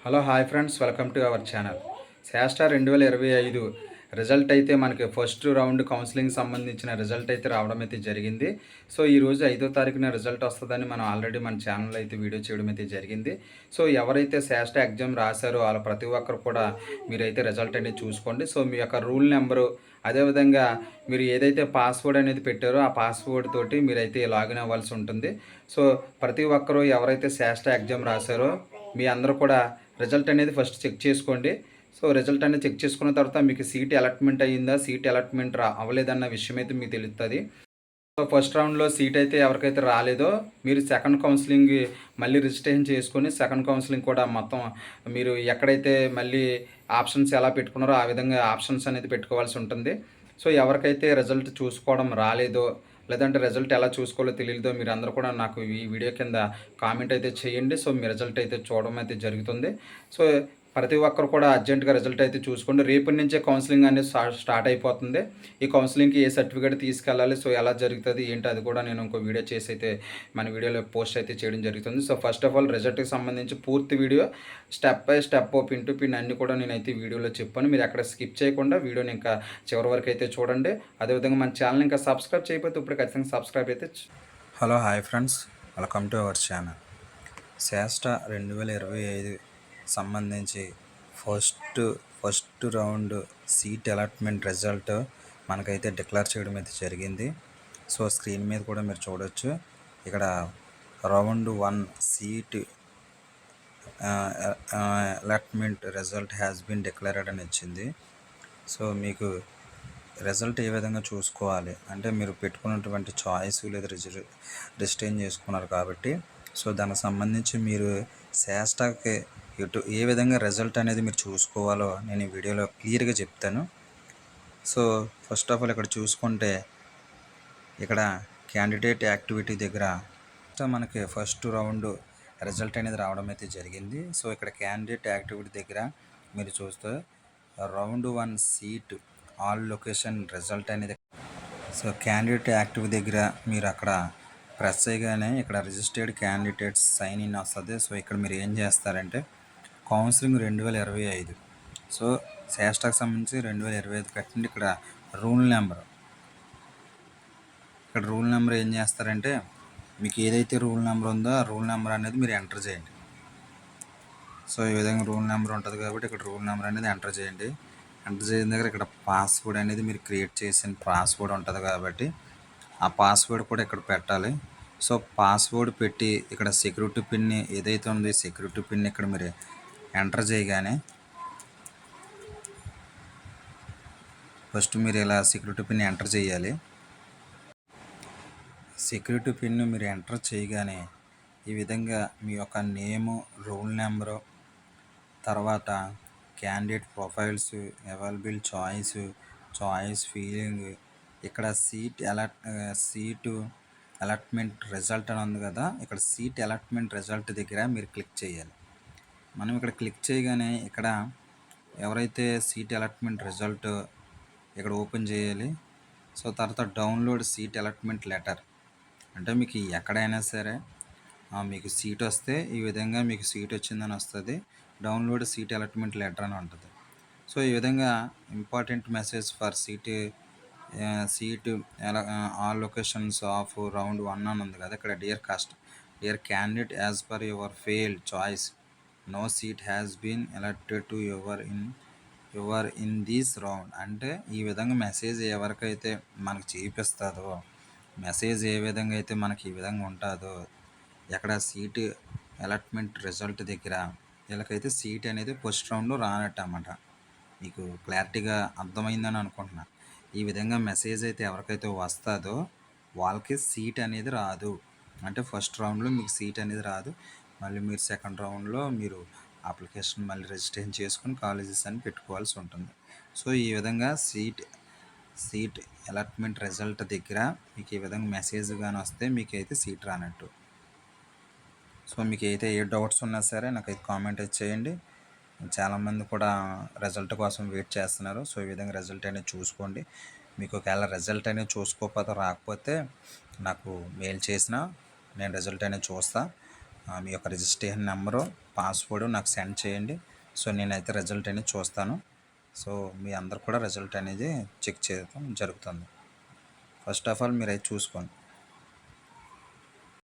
Hello hi friends, welcome to our channel. శాస్టా 2025 result అయితే మనకి ఫస్ట్ రౌండ్ కౌన్సిలింగ్ సంబంధించిన రిజల్ట్ అయితే రావడం అయితే జరిగింది. సో ఈరోజు 5వ తారీఖున రిజల్ట్ వస్తుందని మనం ఆల్రెడీ మన ఛానల్లో అయితే వీడియో చేయడం అయితే జరిగింది. సో ఎవరైతే శాస్టా ఎగ్జామ్ రాశారో వాళ్ళ ప్రతి ఒక్కరు కూడా మీరైతే రిజల్ట్ అనేది చూసుకోండి. సో మీ యొక్క రూల్ నెంబరు, అదేవిధంగా మీరు ఏదైతే పాస్వర్డ్ అనేది పెట్టారో ఆ పాస్వర్డ్ తోటి మీరైతే లాగిన్ అవ్వాల్సి ఉంటుంది. సో ప్రతి ఒక్కరూ ఎవరైతే శాస్టా ఎగ్జామ్ రాశారో మీ అందరూ కూడా రిజల్ట్ అనేది ఫస్ట్ చెక్ చేసుకోండి. సో రిజల్ట్ అనేది చెక్ చేసుకున్న తర్వాత మీకు సీట్ అలాట్మెంట్ అయ్యిందా, సీట్ అలాట్మెంట్ అవ్వలేదన్న విషయం అయితే మీకు తెలుస్తుంది. సో ఫస్ట్ రౌండ్లో సీట్ అయితే ఎవరికైతే రాలేదో మీరు సెకండ్ కౌన్సిలింగ్ మళ్ళీ రిజిస్ట్రేషన్ చేసుకొని సెకండ్ కౌన్సిలింగ్ కూడా మొత్తం మీరు ఎక్కడైతే మళ్ళీ ఆప్షన్స్ ఎలా పెట్టుకున్నారో ఆ విధంగా ఆప్షన్స్ అనేది పెట్టుకోవాల్సి ఉంటుంది. సో ఎవరికైతే రిజల్ట్ చూసుకోవడం రాలేదో, లేదంటే రిజల్ట్ ఎలా చూసుకోవాలో తెలియదో మీరు అందరూ కూడా నాకు ఈ వీడియో కింద కామెంట్ అయితే చేయండి. సో మీ రిజల్ట్ అయితే చూడడం అయితే జరుగుతుంది. సో ప్రతి ఒక్కరు కూడా అర్జెంటుగా రిజల్ట్ అయితే చూసుకోండి. రేపటి నుంచే కౌన్సిలింగ్ అనేది స్టార్ట్ అయిపోతుంది. ఈ కౌన్సిలింగ్కి ఏ సర్టిఫికేట్ తీసుకెళ్ళాలి, సో ఎలా జరుగుతుంది ఏంటి అది కూడా నేను ఇంకో వీడియో చేసి అయితే మన వీడియోలో పోస్ట్ అయితే చేయడం జరుగుతుంది. సో ఫస్ట్ ఆఫ్ ఆల్ రిజల్ట్కి సంబంధించి పూర్తి video step by step pin to pin అన్నీ కూడా నేనైతే వీడియోలో చెప్పాను. మీరు అక్కడ స్కిప్ చేయకుండా వీడియోని ఇంకా చివరి వరకు అయితే చూడండి. అదేవిధంగా మన ఛానల్ ఇంకా సబ్స్క్రైబ్ చేయకపోతే ఇప్పుడు ఖచ్చితంగా సబ్స్క్రైబ్ అయితే. Hello hi friends, welcome to our channel. శాస్టా 2025 సంబంధించి first round seat allotment result మనకైతే డిక్లేర్ చేయడం అయితే జరిగింది. సో స్క్రీన్ మీద కూడా మీరు చూడొచ్చు, ఇక్కడ round 1 seat allotment result has been declared అని వచ్చింది. సో మీకు రిజల్ట్ ఏ విధంగా చూసుకోవాలి అంటే మీరు పెట్టుకున్నటువంటి చాయిస్ లేదా రిజిస్ట్రేషన్ చేసుకున్నారు కాబట్టి, సో దానికి సంబంధించి మీరు శాస్టాకి ఏ విధంగా రిజల్ట్ అనేది మీరు చూసుకోవాలో నేను ఈ వీడియోలో క్లియర్గా చెప్తాను. సో ఫస్ట్ ఆఫ్ ఆల్ ఇక్కడ చూసుకుంటే ఇక్కడ క్యాండిడేట్ యాక్టివిటీ దగ్గర మనకి ఫస్ట్ రౌండ్ రిజల్ట్ అనేది రావడం అయితే జరిగింది. సో ఇక్కడ క్యాండిడేట్ యాక్టివిటీ దగ్గర మీరు చూస్తే round 1 seat all location result అనేది, సో క్యాండిడేట్ యాక్టివ్ దగ్గర మీరు అక్కడ ప్రెస్ చేయగానే ఇక్కడ రిజిస్టర్డ్ క్యాండిడేట్స్ సైన్ ఇన్ వస్తుంది. సో ఇక్కడ మీరు ఏం చేస్తారంటే కౌన్సిలింగ్ 2025, సో శాస్టాకు సంబంధించి 2025 కట్టండి. ఇక్కడ రూల్ నెంబర్ ఏం చేస్తారంటే మీకు ఏదైతే రూల్ నెంబర్ ఉందో ఆ రూల్ నెంబర్ అనేది మీరు ఎంటర్ చేయండి. సో ఈ విధంగా రూల్ నెంబర్ ఉంటుంది కాబట్టి ఇక్కడ రూల్ నెంబర్ అనేది ఎంటర్ చేయండి. ఎంటర్ చేసిన దగ్గర ఇక్కడ పాస్వర్డ్ అనేది మీరు క్రియేట్ చేసిన పాస్వర్డ్ ఉంటుంది కాబట్టి ఆ పాస్వర్డ్ కూడా ఇక్కడ పెట్టాలి. సో పాస్వర్డ్ పెట్టి ఇక్కడ సెక్యూరిటీ పిన్ ఏదైతే ఉందో సెక్యూరిటీ పిన్ ఇక్కడ మీరు ఎంటర్ చేయగానే ఫస్ట్ మీరు ఇలా సెక్యూరిటీ పిన్ ఎంటర్ చేయాలి. సెక్యూరిటీ పిన్ మీరు ఎంటర్ చేయగానే ఈ విధంగా మీ యొక్క నేము, రూల్ నెంబరు, తర్వాత candidate profiles, available choice feeling, ఇక్కడ సీటు అలాట్మెంట్ రిజల్ట్ అని ఉంది కదా, ఇక్కడ సీట్ అలాట్మెంట్ రిజల్ట్ దగ్గర మీరు క్లిక్ చేయాలి. మనం ఇక్కడ క్లిక్ చేయగానే ఇక్కడ ఎవరైతే సీట్ అలాట్మెంట్ రిజల్ట్ ఇక్కడ ఓపెన్ చేయాలి. సో తర్వాత డౌన్లోడ్ సీట్ అలాట్మెంట్ లెటర్, అంటే మీకు ఎక్కడైనా సరే మీకు సీట్ వస్తే ఈ విధంగా మీకు సీట్ వచ్చిందని వస్తుంది. డౌన్లోడ్ సీట్ అలాట్మెంట్ లెటర్ అని ఉంటుంది. సో ఈ విధంగా important message for seat all locations of round 1 అని ఉంది కదా, ఇక్కడ dear candidate as per your failed choice no seat has been allotted to your in this round, అంటే ఈ విధంగా మెసేజ్ ఎవరికైతే మనకు చూపిస్తుందో, మెసేజ్ ఏ విధంగా అయితే మనకి ఈ విధంగా ఉంటుందో, ఎక్కడ సీట్ అలాట్మెంట్ రిజల్ట్ దగ్గర వీళ్ళకైతే సీట్ అనేది ఫస్ట్ రౌండ్లో రానట్టు అన్నమాట. మీకు క్లారిటీగా అర్థమైందని అనుకుంటున్నా. ఈ విధంగా మెసేజ్ అయితే ఎవరికైతే వస్తుందో వాళ్ళకి సీట్ అనేది రాదు, అంటే ఫస్ట్ రౌండ్లో మీకు సీట్ అనేది రాదు. మళ్ళీ మీరు సెకండ్ రౌండ్లో మీరు అప్లికేషన్ మళ్ళీ రిజిస్ట్రేషన్ చేసుకుని కాలేజెస్ అని పెట్టుకోవాల్సి ఉంటుంది. సో ఈ విధంగా సీట్ అలాట్మెంట్ రిజల్ట్ దగ్గర మీకు ఈ విధంగా మెసేజ్ కానీ వస్తే మీకు అయితే సీట్ రానట్టు. సో మీకు అయితే ఏ డౌట్స్ ఉన్నా సరే నాకైతే కామెంట్ అయితే చేయండి. చాలామంది కూడా రిజల్ట్ కోసం వెయిట్ చేస్తున్నారు. సో ఈ విధంగా రిజల్ట్ అనేది చూసుకోండి. మీకు ఒకవేళ రిజల్ట్ అనేది చూసుకోకపోతే రాకపోతే నాకు మెయిల్ చేసినా నేను రిజల్ట్ అనేది చూస్తా. మీ యొక్క రిజిస్ట్రేషన్ నెంబరు, పాస్వర్డ్ నాకు సెండ్ చేయండి. సో నేనైతే రిజల్ట్ అనేది చూస్తాను. సో మీ అందరు కూడా రిజల్ట్ అనేది చెక్ చేయడం జరుగుతుంది. ఫస్ట్ ఆఫ్ ఆల్ మీరైతే చూసుకోండి.